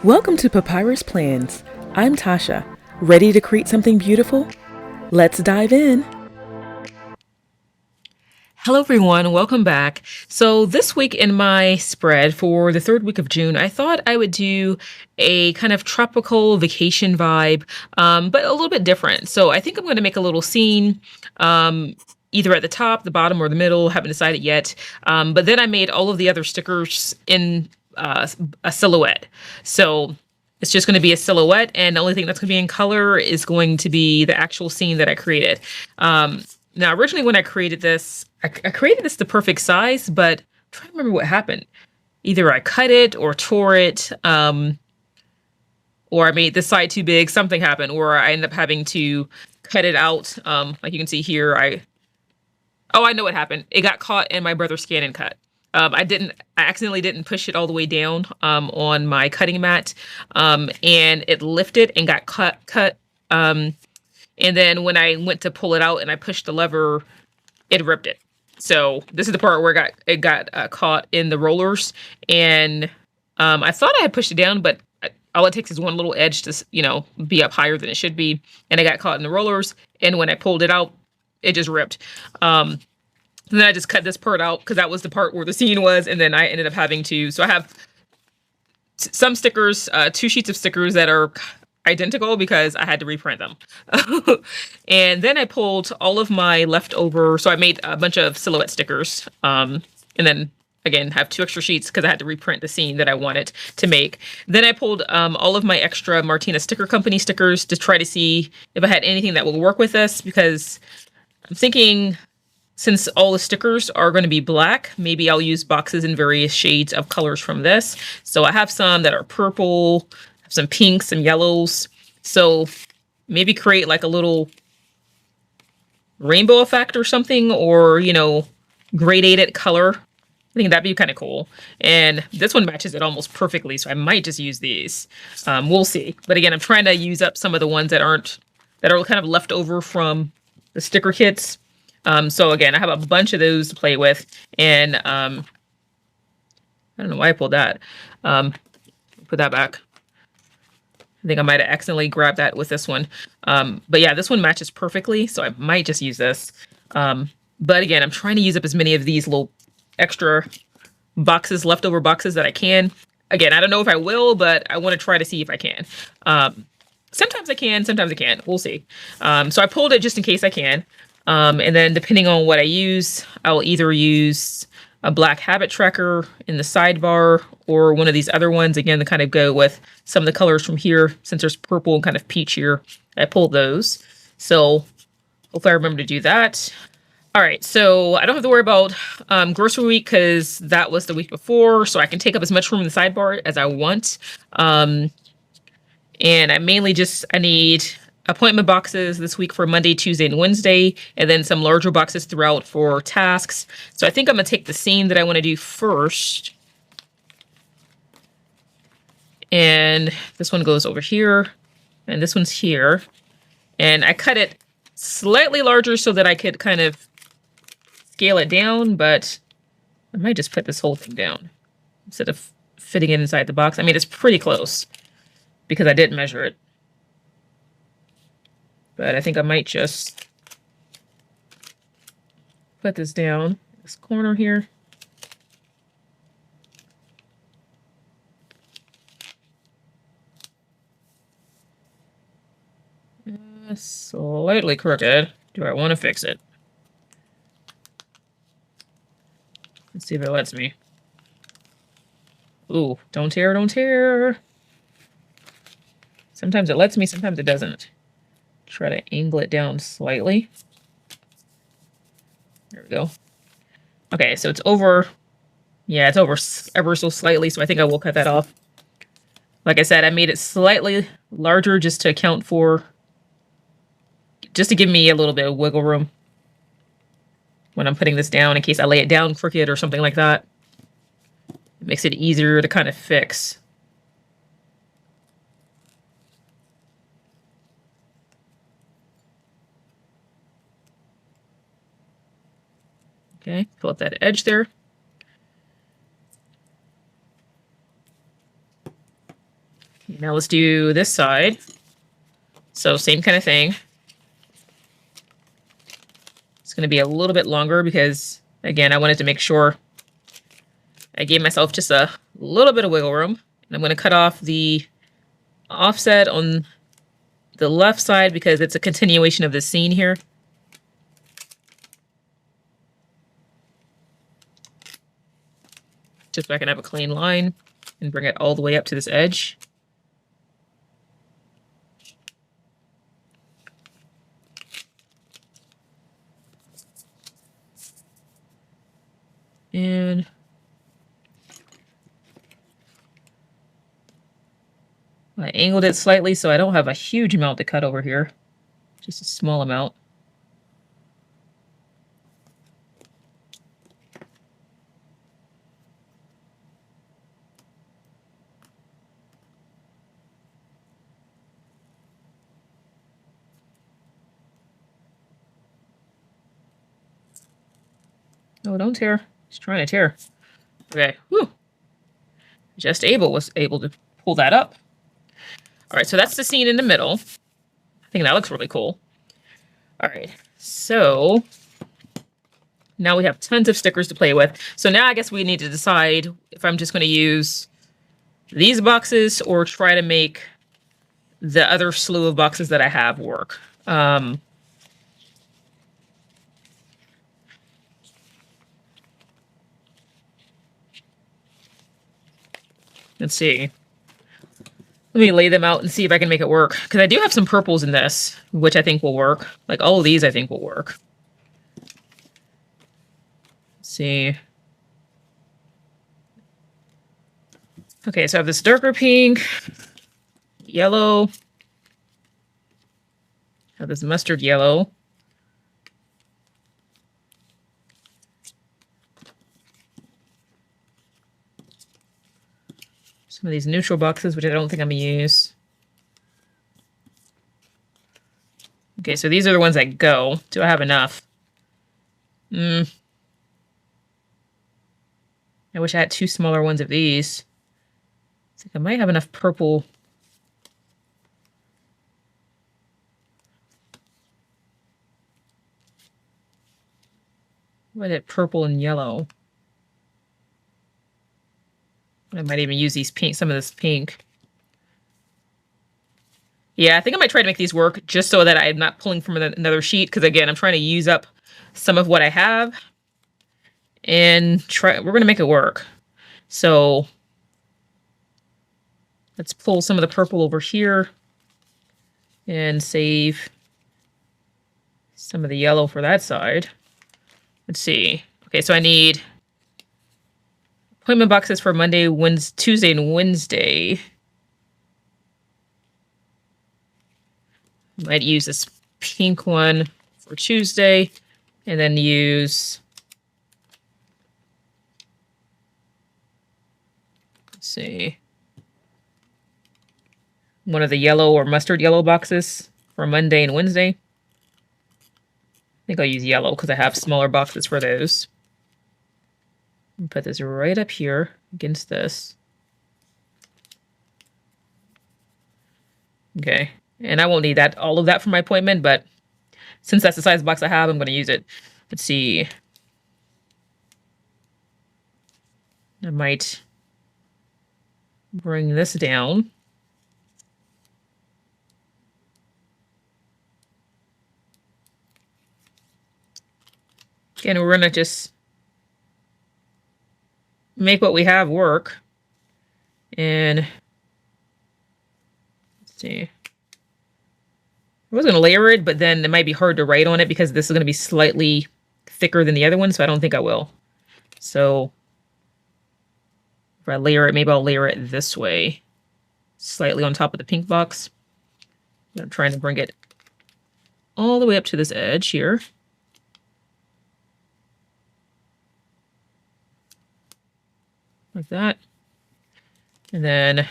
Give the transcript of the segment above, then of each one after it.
Welcome to Papyrus Plans. I'm Tasha. Ready to create something beautiful? Let's dive in. Hello everyone, welcome back. So this week in my spread for the third week of June, I thought I would do a kind of tropical vacation vibe, but a little bit different. So I think I'm going to make a little scene, either at the top, the bottom, or the middle. Haven't decided yet. But then I made all of the other stickers in a silhouette. So it's just going to be a silhouette, and the only thing that's going to be in color is going to be the actual scene that I created. Now, originally when I created this, I created this the perfect size, but I'm trying to remember what happened. Either I cut it or tore it, or I made this side too big. Something happened, or I ended up having to cut it out. Like you can see here, I know what happened. It got caught in my brother's scan and cut. I accidentally didn't push it all the way down on my cutting mat, and it lifted and got cut. And then when I went to pull it out and I pushed the lever, it ripped it. So this is the part where it got caught in the rollers. And I thought I had pushed it down, but all it takes is one little edge to, be up higher than it should be. And it got caught in the rollers. And when I pulled it out, it just ripped. And then I just cut this part out because that was the part where the scene was. And then I ended up having to, so I have some stickers, 2 sheets of stickers that are identical because I had to reprint them. And then I pulled all of my leftover, so I made a bunch of silhouette stickers. And then again, have 2 extra sheets because I had to reprint the scene that I wanted to make. Then I pulled all of my extra Martina Sticker Company stickers to try to see if I had anything that would work with this, because I'm thinking since all the stickers are going to be black, maybe I'll use boxes in various shades of colors from this. So I have some that are purple, some pinks, some yellows. So maybe create like a little rainbow effect or something, or, gradated color. I think that'd be kind of cool. And this one matches it almost perfectly, so I might just use these. We'll see. But again, I'm trying to use up some of the ones that are kind of left over from the sticker kits. So again, I have a bunch of those to play with. And I don't know why I pulled that. Put that back. I think I might have accidentally grabbed that with this one. But yeah, this one matches perfectly, so I might just use this. But again, I'm trying to use up as many of these little extra boxes, leftover boxes that I can. Again, I don't know if I will, but I want to try to see if I can. Sometimes I can, sometimes I can't. We'll see. So I pulled it just in case I can. And then depending on what I use, I'll either use a black habit tracker in the sidebar or one of these other ones, again, to kind of go with some of the colors from here. Since there's purple and kind of peach here, I pulled those. So hopefully I remember to do that. All right, so I don't have to worry about grocery week because that was the week before, so I can take up as much room in the sidebar as I want. And I mainly I need appointment boxes this week for Monday, Tuesday, and Wednesday, and then some larger boxes throughout for tasks. So I think I'm going to take the scene that I want to do first. And this one goes over here, and this one's here. And I cut it slightly larger so that I could kind of scale it down, but I might just put this whole thing down instead of fitting it inside the box. I mean, it's pretty close because I did measure it. But I think I might just put this down, this corner here. Slightly crooked. Do I want to fix it? Let's see if it lets me. Ooh, don't tear, don't tear. Sometimes it lets me, sometimes it doesn't. Try to angle it down slightly. There we go. Okay, so it's over. Yeah, it's over ever so slightly, so I think I will cut that off. Like I said, I made it slightly larger just to account for, just to give me a little bit of wiggle room when I'm putting this down in case I lay it down crooked or something like that. It makes it easier to kind of fix. Okay, pull up that edge there. Now let's do this side. So same kind of thing. It's going to be a little bit longer because, again, I wanted to make sure I gave myself just a little bit of wiggle room. And I'm going to cut off the offset on the left side because it's a continuation of the scene here. Just so I can have a clean line and bring it all the way up to this edge. And I angled it slightly so I don't have a huge amount to cut over here, just a small amount. Oh, don't tear. Just trying to tear. Okay. Whew. Was able to pull that up. All right, so that's the scene in the middle. I think that looks really cool. All right, so now we have tons of stickers to play with. So now I guess we need to decide if I'm just going to use these boxes or try to make the other slew of boxes that I have work. Let's see. Let me lay them out and see if I can make it work. Because I do have some purples in this, which I think will work. Like all of these I think will work. Let's see. Okay, so I have this darker pink, yellow. I have this mustard yellow. Some of these neutral boxes, which I don't think I'm going to use. Okay, so these are the ones that go. Do I have enough? I wish I had two smaller ones of these. I think I might have enough purple. What is it? Purple and yellow. I might even use these pink, some of this pink. Yeah, I think I might try to make these work just so that I'm not pulling from another sheet. Because again, I'm trying to use up some of what I have. And we're going to make it work. So let's pull some of the purple over here. And save some of the yellow for that side. Let's see. Okay, so I need appointment boxes for Monday, Wednesday, Tuesday, and Wednesday. Might use this pink one for Tuesday, and then use, let's see, one of the yellow or mustard yellow boxes for Monday and Wednesday. I think I'll use yellow because I have smaller boxes for those. Put this right up here against this. Okay, and I won't need that all of that for my appointment, but since that's the size box I have, I'm going to use it. Let's see. I might bring this down. Again, we're going to just make what we have work. And let's see. I was going to layer it, but then it might be hard to write on it because this is going to be slightly thicker than the other one, so I don't think I will. So if I layer it, maybe I'll layer it this way, slightly on top of the pink box. I'm trying to bring it all the way up to this edge here. Like that. And then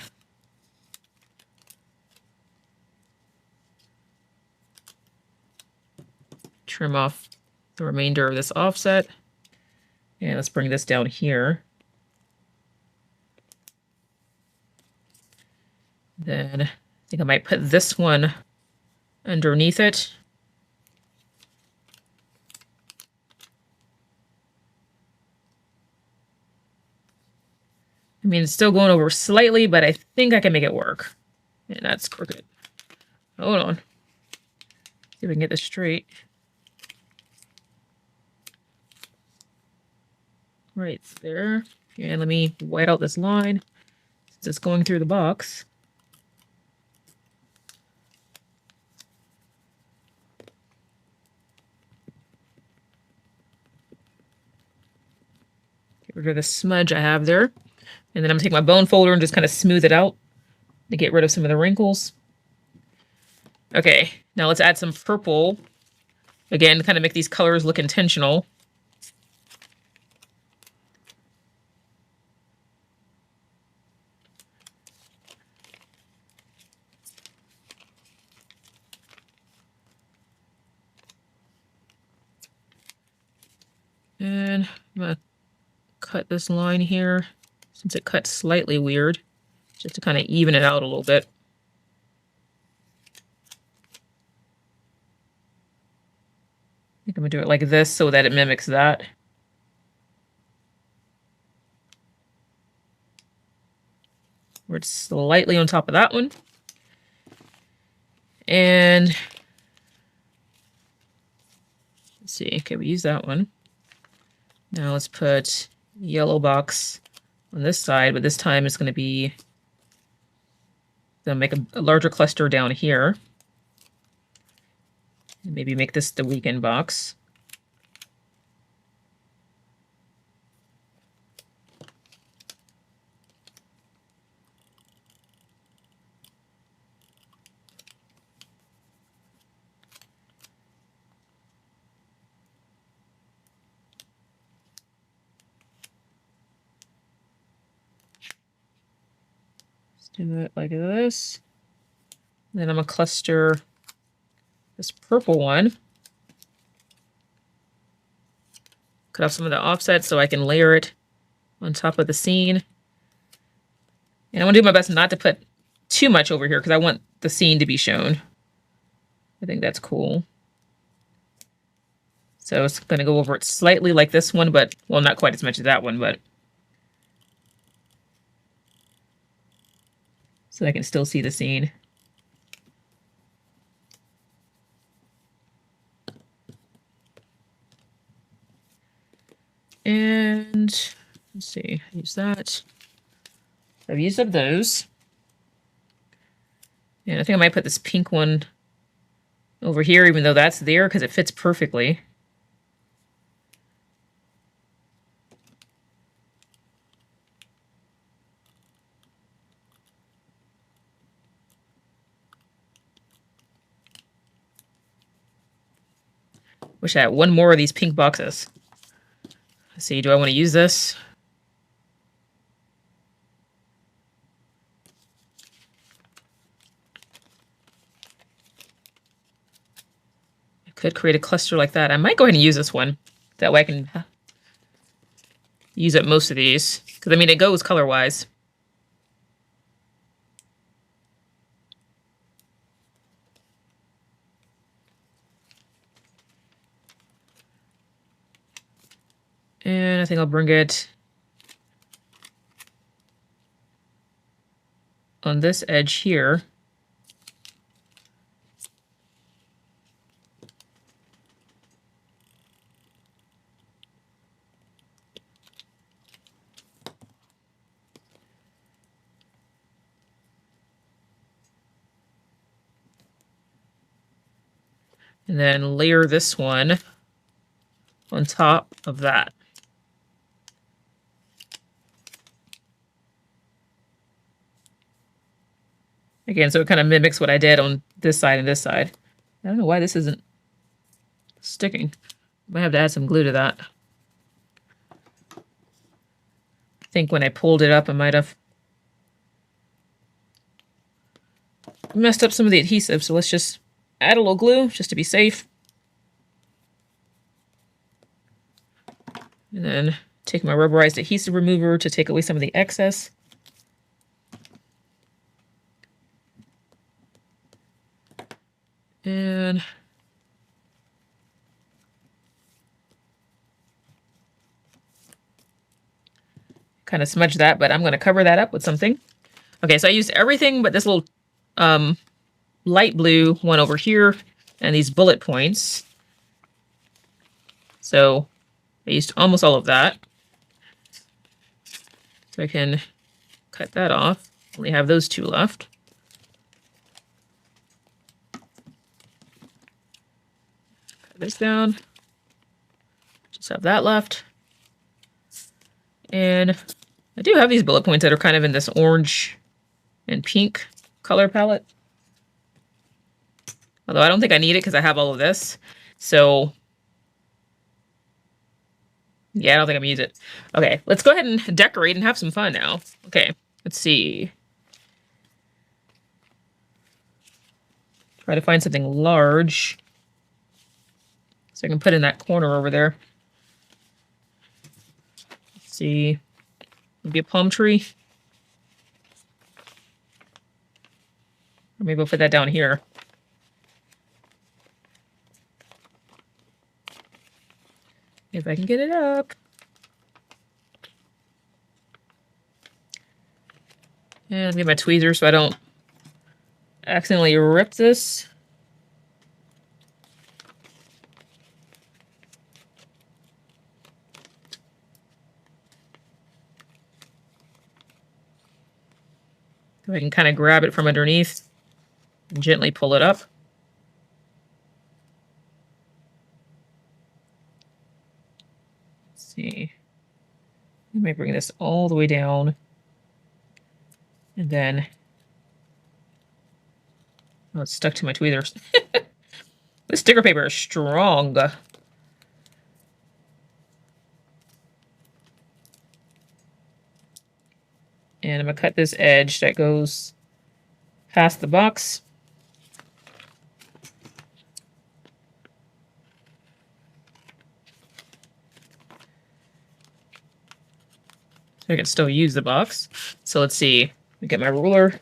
trim off the remainder of this offset. And let's bring this down here. Then I think I might put this one underneath it. I mean, it's still going over slightly, but I think I can make it work. And that's crooked. Hold on. See if we can get this straight. Right there. And let me white out this line since it's going through the box. Get rid of the smudge I have there. And then I'm gonna take my bone folder and just kind of smooth it out to get rid of some of the wrinkles. Okay, now let's add some purple. Again, kind of make these colors look intentional. And I'm gonna cut this line here since it cuts slightly weird, just to kind of even it out a little bit. I think I'm gonna do it like this so that it mimics that. We're slightly on top of that one. And let's see, okay, we use that one. Now let's put yellow box on this side, but this time it's going to be, gonna make a larger cluster down here. And maybe make this the weekend box. Do it like this. Then I'm gonna cluster this purple one. Cut off some of the offset so I can layer it on top of the scene. And I want to do my best not to put too much over here because I want the scene to be shown. I think that's cool. So it's going to go over it slightly like this one, but, well, not quite as much as that one, but so I can still see the scene. And let's see, use that. I've used up those. And I think I might put this pink one over here, even though that's there, because it fits perfectly. Wish I had one more of these pink boxes. Let's see, do I want to use this? I could create a cluster like that. I might go ahead and use this one. That way I can use up most of these. Because, I mean, it goes color-wise. And I think I'll bring it on this edge here. And then layer this one on top of that. Again, so it kind of mimics what I did on this side and this side. I don't know why this isn't sticking. Might have to add some glue to that. I think when I pulled it up, I might have messed up some of the adhesive, so let's just add a little glue just to be safe. And then take my rubberized adhesive remover to take away some of the excess. And kind of smudge that, but I'm going to cover that up with something. Okay, so I used everything but this little light blue one over here and these bullet points. So I used almost all of that. So I can cut that off. Only have those two left. Cut this down. Just have that left. And I do have these bullet points that are kind of in this orange and pink color palette. Although I don't think I need it because I have all of this. So yeah, I don't think I'm gonna use it. Okay, let's go ahead and decorate and have some fun now. Okay, let's see. Try to find something large so I can put in that corner over there. Let's see. Maybe a palm tree. Or maybe I'll put that down here. If I can get it up. And let me get my tweezers so I don't accidentally rip this. So I can kind of grab it from underneath and gently pull it up. See, let me bring this all the way down, and then oh, it's stuck to my tweezers. This sticker paper is strong. And I'm gonna cut this edge that goes past the box. So I can still use the box. So let's see. Let me get my ruler,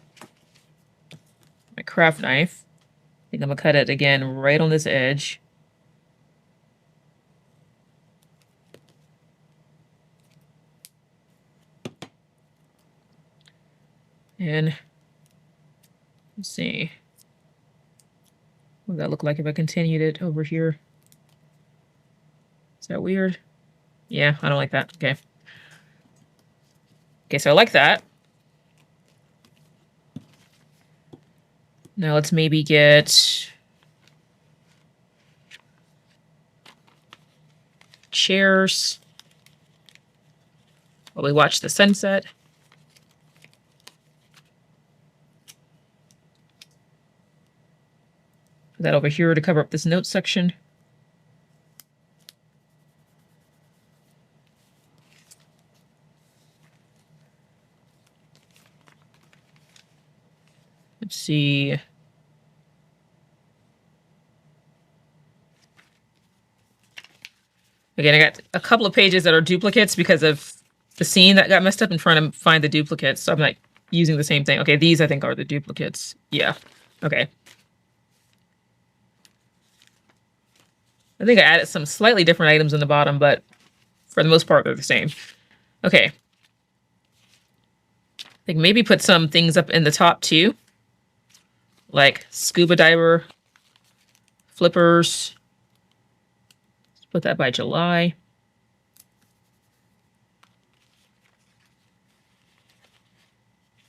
my craft knife. I think I'm gonna cut it again right on this edge. And let's see. What would that look like if I continued it over here? Is that weird? Yeah, I don't like that. Okay. Okay, so I like that. Now let's maybe get chairs while we watch the sunset. Put that over here to cover up this note section. Let's see. Again, I got a couple of pages that are duplicates because of the scene that got messed up and trying to find the duplicates. So I'm like using the same thing. Okay, these I think are the duplicates. Yeah. Okay. I think I added some slightly different items in the bottom, but for the most part, they're the same. Okay. I think maybe put some things up in the top too. Like scuba diver, flippers. Let's put that by July.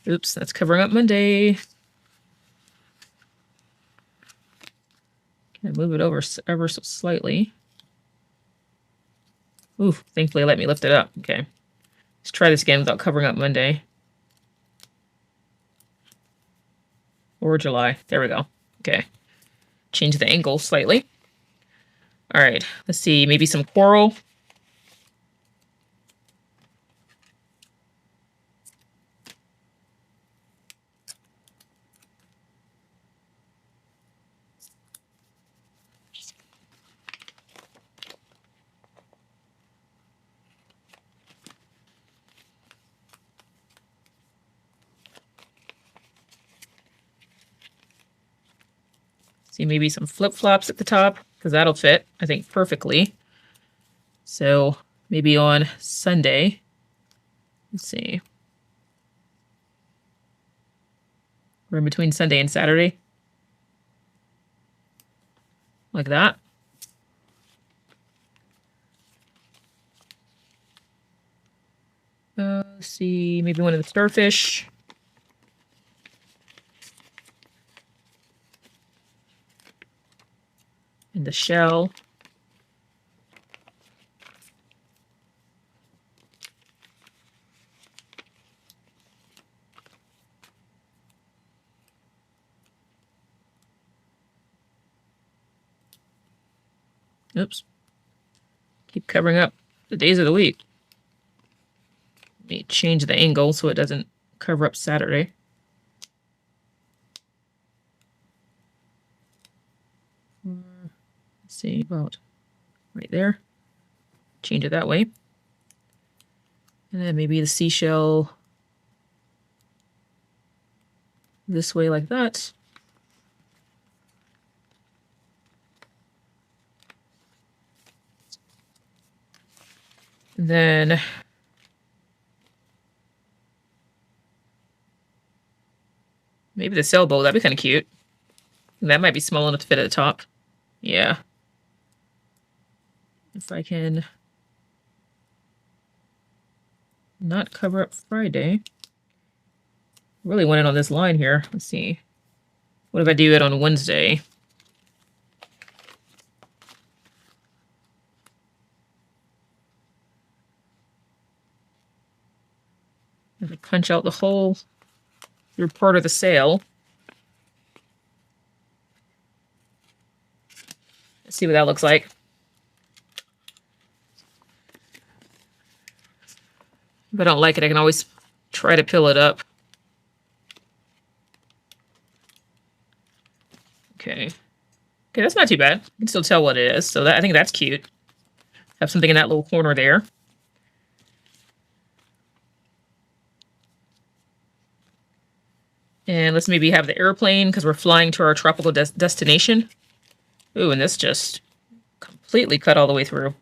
Oops, that's covering up Monday. Can I move it over ever so slightly? Ooh, thankfully let me lift it up. Okay. Let's try this again without covering up Monday. Or July. There we go. Okay. Change the angle slightly. All right. Let's see. Maybe some coral. See, maybe some flip-flops at the top, because that'll fit, I think, perfectly. So maybe on Sunday, let's see. We're in between Sunday and Saturday. Like that. Let's see, maybe one of the starfish. And the shell. Oops. Keep covering up the days of the week. Let me change the angle so it doesn't cover up Saturday. Let's see, about right there. Change it that way. And then maybe the seashell this way like that. And then maybe the sailboat, that'd be kind of cute. And that might be small enough to fit at the top. Yeah. If I can not cover up Friday. Really want it on this line here. Let's see. What if I do it on Wednesday? If I punch out the hole through part of the sail. Let's see what that looks like. If I don't like it, I can always try to peel it up. Okay. Okay, that's not too bad. You can still tell what it is. So that, I think that's cute. Have something in that little corner there. And let's maybe have the airplane because we're flying to our tropical destination. Ooh, and this just completely cut all the way through.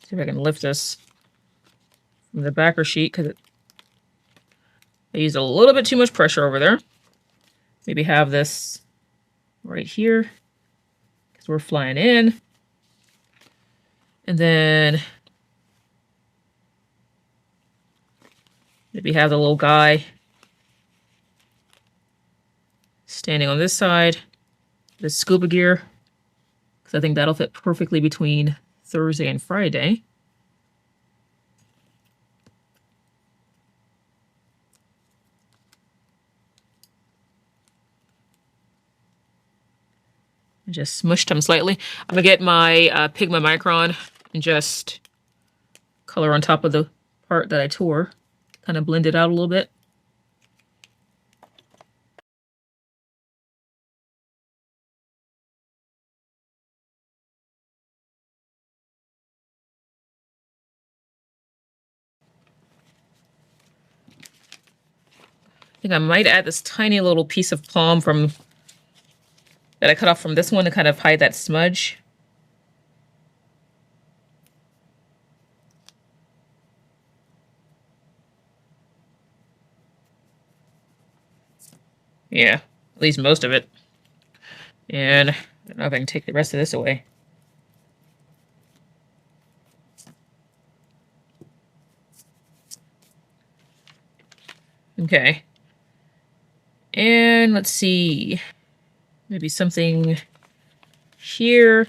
See if I can lift this from the backer sheet because I used a little bit too much pressure over there. Maybe have this right here because we're flying in. And then maybe have the little guy standing on this side, the scuba gear, because I think that'll fit perfectly between Thursday and Friday. I just smushed them slightly. I'm gonna get my Pigma Micron and just color on top of the part that I tore. Kind of blend it out a little bit. I think I might add this tiny little piece of palm from that I cut off from this one to kind of hide that smudge. Yeah, at least most of it. And I don't know if I can take the rest of this away. Okay. And let's see. Maybe something here.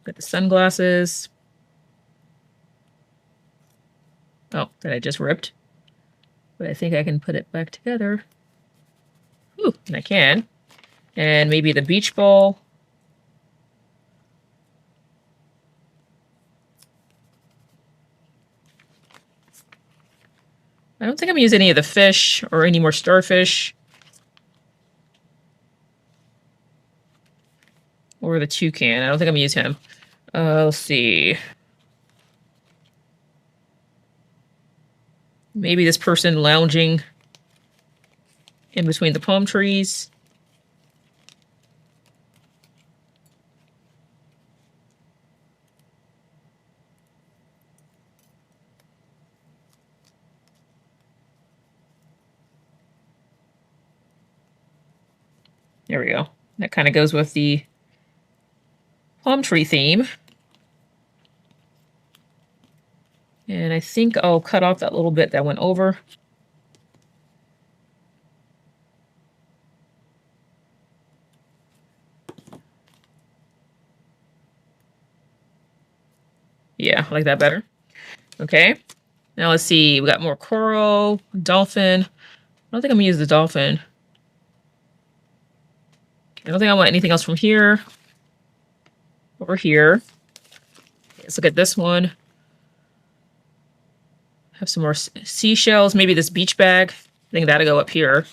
Got the sunglasses. Oh, that I just ripped. But I think I can put it back together. Ooh, and I can. And maybe the beach ball. I don't think I'm gonna use any of the fish or any more starfish. Or the toucan. I don't think I'm gonna use him. Let's see. Maybe this person lounging in between the palm trees. There we go. That kind of goes with the palm tree theme. And I think I'll cut off that little bit that went over. Yeah, I like that better. Okay. Now let's see. We got more coral, dolphin. I don't think I'm gonna use the dolphin. I don't think I want anything else from here. Over here. Let's look at this one. Have some more seashells. Maybe this beach bag. I think that'll go up here.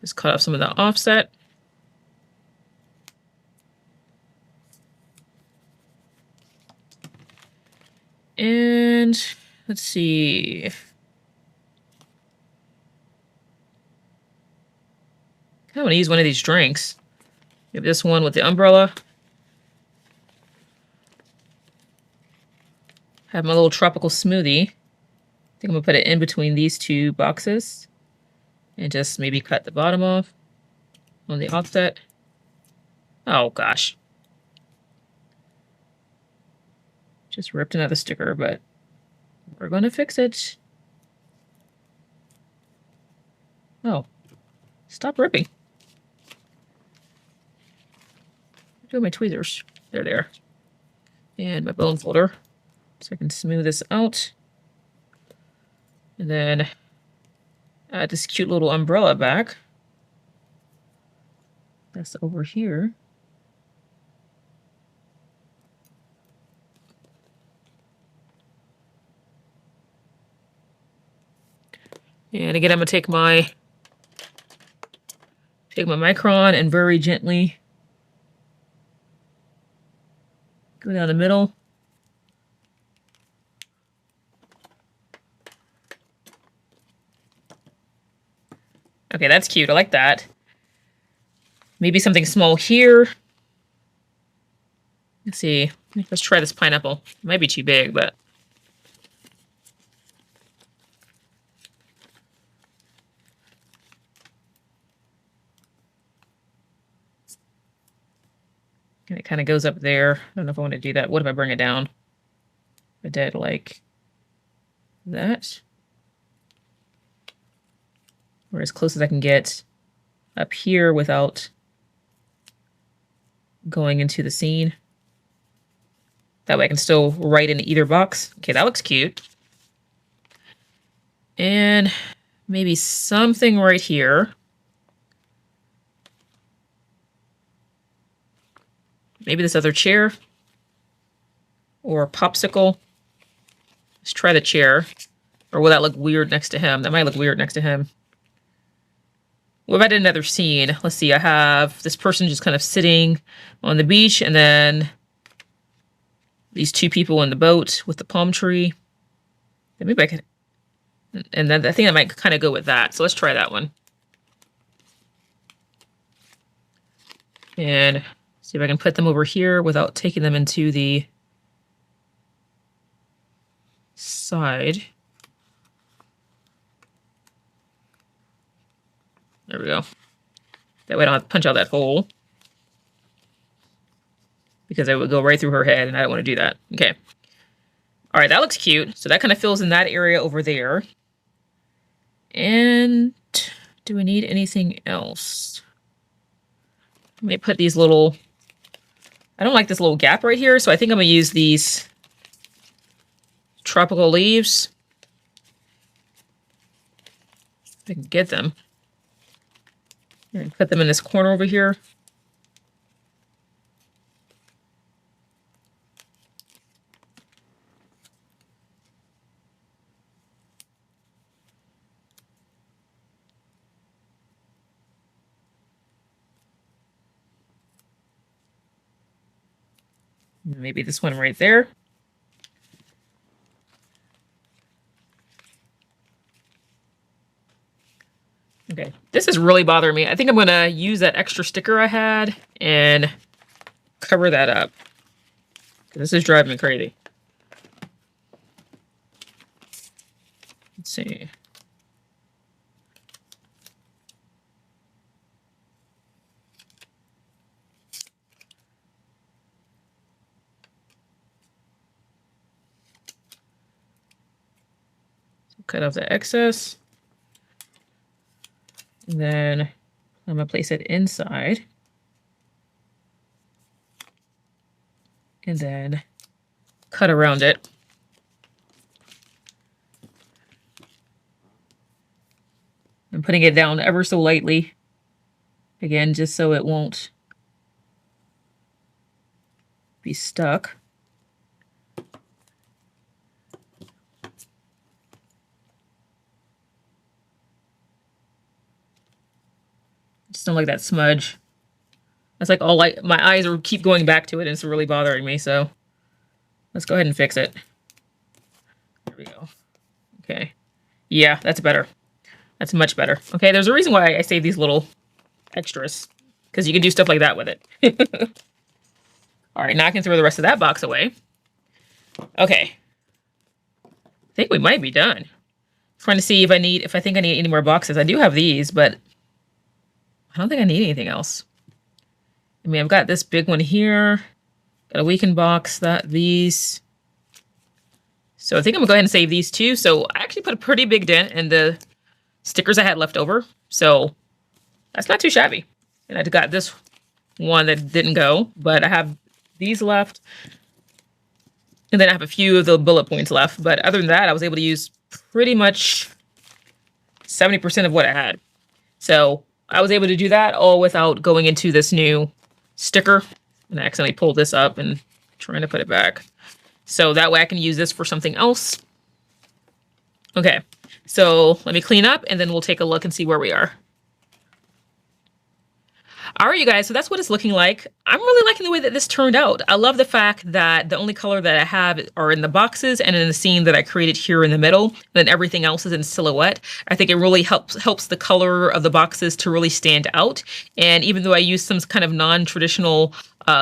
Just cut off some of the offset. And let's see. I want to use one of these drinks. Maybe this one with the umbrella. Have my little tropical smoothie. I think I'm gonna put it in between these two boxes. And just maybe cut the bottom off on the offset. Oh gosh. Just ripped another sticker, but we're gonna fix it. Oh, stop ripping. Doing my tweezers. There they are. And my bone folder. So I can smooth this out. And then add this cute little umbrella back. That's over here. And again, I'm gonna take my micron and very gently go down the middle. Okay, that's cute. I like that. Maybe something small here. Let's see. Let's try this pineapple. It might be too big, but and it kind of goes up there. I don't know if I want to do that. What if I bring it down? I did like that. Or as close as I can get up here without going into the scene. That way I can still write in either box. Okay, that looks cute. And maybe something right here. Maybe this other chair. Or a popsicle. Let's try the chair. Or will that look weird next to him? That might look weird next to him. What if I did another scene? Let's see, I have this person just kind of sitting on the beach, and then these two people in the boat with the palm tree. And maybe I could, and then I think I might kind of go with that. So let's try that one. And see if I can put them over here without taking them into the side. There we go. That way I don't have to punch out that hole. Because it would go right through her head, and I don't want to do that. Okay. All right, that looks cute. So that kind of fills in that area over there. And do we need anything else? Let me put these little... I don't like this little gap right here, so I think I'm going to use these tropical leaves. If I can get them. And put them in this corner over here. Maybe this one right there. Okay, this is really bothering me. I think I'm gonna use that extra sticker I had and cover that up. This is driving me crazy. Let's see. Cut off the excess. And then I'm gonna place it inside. And then cut around it. I'm putting it down ever so lightly. Again, just so it won't be stuck. Just don't like that smudge. That's like all my eyes are keep going back to it and it's really bothering me. So let's go ahead and fix it. There we go. Okay. Yeah, that's better. That's much better. Okay, there's a reason why I save these little extras. Because you can do stuff like that with it. All right, now I can throw the rest of that box away. Okay. I think we might be done. Trying to see if I think I need any more boxes. I do have these, but I don't think I need anything else. I mean, I've got this big one here. Got a weekend box, these. So I think I'm gonna go ahead and save these two. So I actually put a pretty big dent in the stickers I had left over. So that's not too shabby. And I got this one that didn't go, but I have these left. And then I have a few of the bullet points left. But other than that, I was able to use pretty much 70% of what I had. So I was able to do that all without going into this new sticker. And I accidentally pulled this up and trying to put it back. So that way I can use this for something else. Okay, so let me clean up and then we'll take a look and see where we are. All right, you guys, so that's what it's looking like. I'm really liking the way that this turned out. I love the fact that the only color that I have are in the boxes and in the scene that I created here in the middle, and then everything else is in silhouette. I think it really helps the color of the boxes to really stand out. And even though I use some kind of non-traditional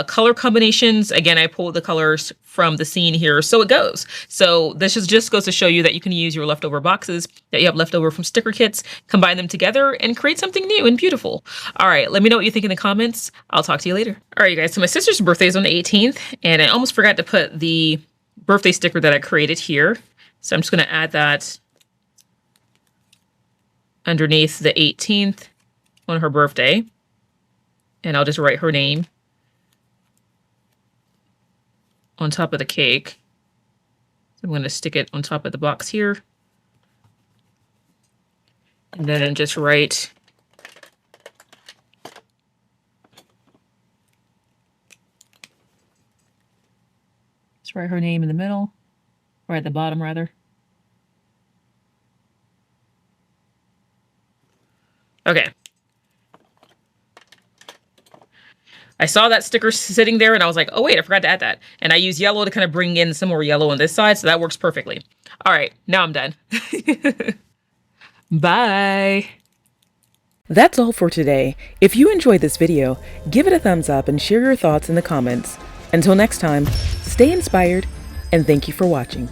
color combinations, again, I pulled the colors from the scene here, so it goes. So this just goes to show you that you can use your leftover boxes that you have left over from sticker kits, combine them together, and create something new and beautiful. All right, let me know what you think in the comments. I'll talk to you later. All right, you guys, so my sister's birthday is on the 18th, and I almost forgot to put the birthday sticker that I created here. So I'm just gonna add that underneath the 18th on her birthday, and I'll just write her name on top of the cake. So I'm going to stick it on top of the box here. And then just write her name in the middle, or at the bottom rather. Okay. I saw that sticker sitting there and I was like, oh wait, I forgot to add that. And I use yellow to kind of bring in some more yellow on this side, so that works perfectly. All right, now I'm done. Bye. That's all for today. If you enjoyed this video, give it a thumbs up and share your thoughts in the comments. Until next time, stay inspired and thank you for watching.